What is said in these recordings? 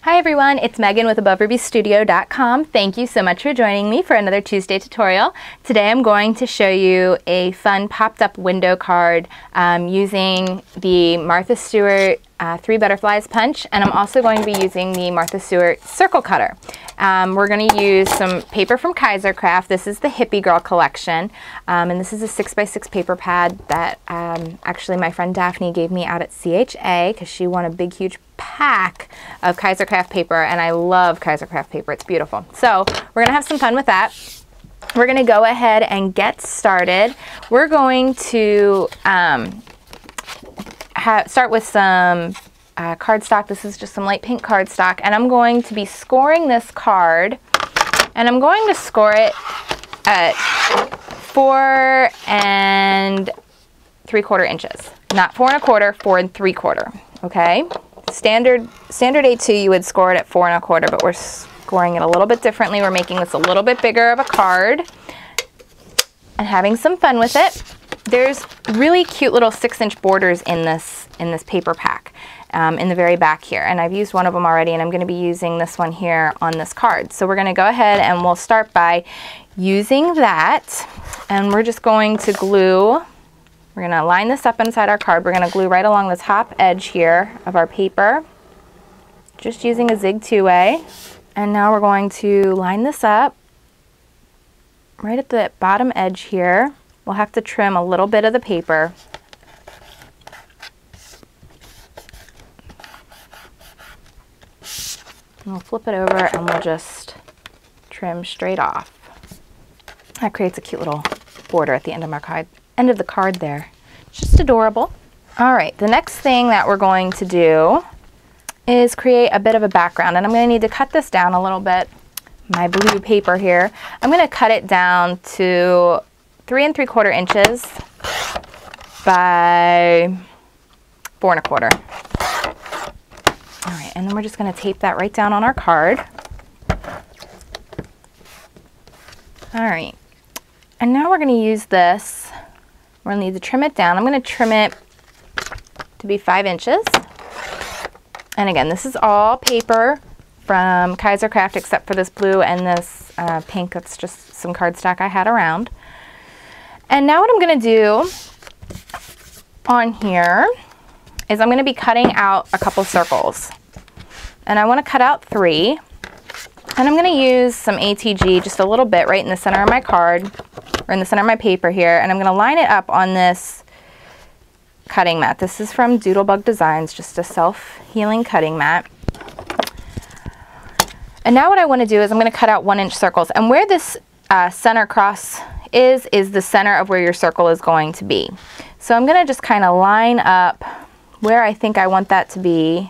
Hi everyone, it's Megan with AboveRubyStudio.com. Thank you so much for joining me for another Tuesday tutorial. Today I'm going to show you a fun popped up window card using the Martha Stewart 3 Butterflies punch, and I'm also going to be using the Martha Stewart circle cutter. We're going to use some paper from Craft. This is the Hippie Girl collection, and this is a 6x6 paper pad that actually my friend Daphne gave me out at CHA because she won a big huge pack of Craft paper, and I love Craft paper. It's beautiful. So we're gonna have some fun with that. We're gonna go ahead and get started. We're going to start with some cardstock. This is just some light pink cardstock, and I'm going to be scoring this card, and I'm going to score it at 4 3/4 inches. Not 4 1/4, 4 3/4. Okay. Standard A2, you would score it at 4 1/4, but we're scoring it a little bit differently. We're making this a little bit bigger of a card and having some fun with it. There's really cute little 6-inch borders in this paper pack in the very back here, and I've used one of them already, and I'm going to be using this one here on this card. So we're going to go ahead and we'll start by using that, and we're just going to glue. We're going to line this up inside our card. We're going to glue right along the top edge here of our paper, just using a zig 2-way. And now we're going to line this up right at the bottom edge here. We'll have to trim a little bit of the paper. And we'll flip it over and we'll just trim straight off. That creates a cute little border at the end of our card. End of the card there. Just adorable. All right, the next thing that we're going to do is create a bit of a background, and I'm going to need to cut this down a little bit. My blue paper here, I'm going to cut it down to 3 3/4 inches by 4 1/4. All right, and then we're just going to tape that right down on our card. All right, and now we're going to use this. We're going to need to trim it down. I'm going to trim it to be 5 inches. And again, this is all paper from Craft except for this blue and this pink. That's just some cardstock I had around. And now what I'm going to do on here is I'm going to be cutting out a couple circles. And I want to cut out 3. And I'm going to use some ATG just a little bit right in the center of my card, or in the center of my paper here, and I'm going to line it up on this cutting mat. This is from Doodlebug Designs, just a self-healing cutting mat. And now what I want to do is I'm going to cut out 1-inch circles, and where this center cross is the center of where your circle is going to be. So I'm going to just kind of line up where I think I want that to be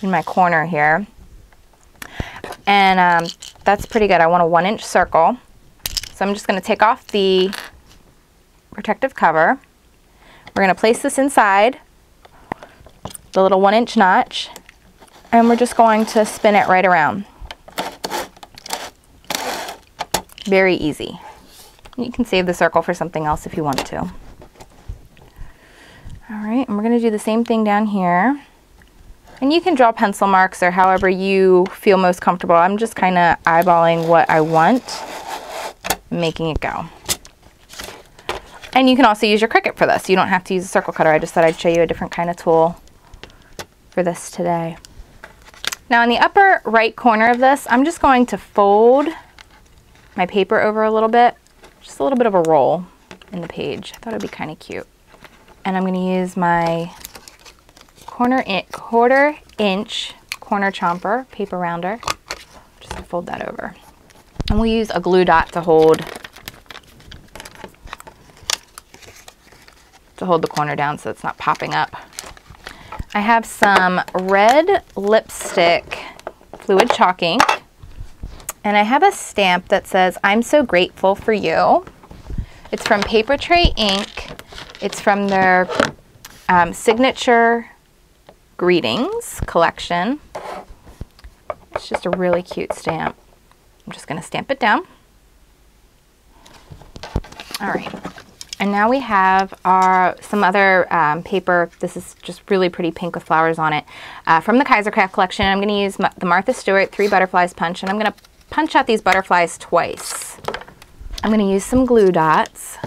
in my corner here. And that's pretty good. I want a 1-inch circle. So I'm just going to take off the protective cover. We're going to place this inside the little 1-inch notch, and we're just going to spin it right around. Very easy. You can save the circle for something else if you want to. All right, and we're going to do the same thing down here. And you can draw pencil marks or however you feel most comfortable. I'm just kind of eyeballing what I want, making it go. And you can also use your Cricut for this. You don't have to use a circle cutter. I just thought I'd show you a different kind of tool for this today. Now in the upper right corner of this, I'm just going to fold my paper over a little bit, just a little bit of a roll in the page. I thought it'd be kind of cute. And I'm going to use my quarter-inch corner chomper paper rounder, just to fold that over. And we'll use a glue dot to hold the corner down so it's not popping up. I have some red lipstick fluid chalk ink, and I have a stamp that says, "I'm so grateful for you." It's from Paper Tray Ink. It's from their signature Greetings collection. It's just a really cute stamp. I'm just going to stamp it down. All right. And now we have some other paper. This is just really pretty pink with flowers on it. From the Kaisercraft collection, I'm going to use the Martha Stewart 3 Butterflies punch, and I'm going to punch out these butterflies twice. I'm going to use some glue dots.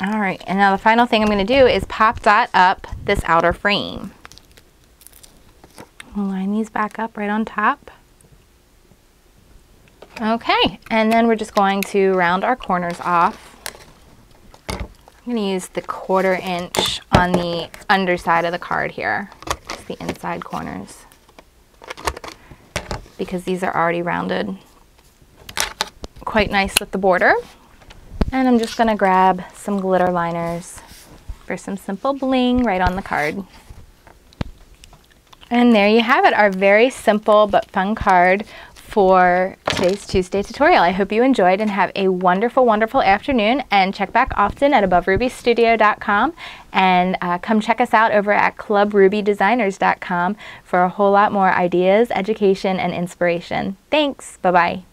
All right, and now the final thing I'm going to do is pop dot up this outer frame. We'll line these back up right on top. Okay, and then we're just going to round our corners off. I'm going to use the 1/4 inch on the underside of the card here, just the inside corners, because these are already rounded quite nice with the border. And I'm just going to grab some glitter liners for some simple bling right on the card. And there you have it, our very simple but fun card for today's Tuesday tutorial. I hope you enjoyed and have a wonderful, wonderful afternoon, and check back often at AboveRubyStudio.com, and come check us out over at ClubRubyDesigners.com for a whole lot more ideas, education, and inspiration. Thanks. Bye-bye.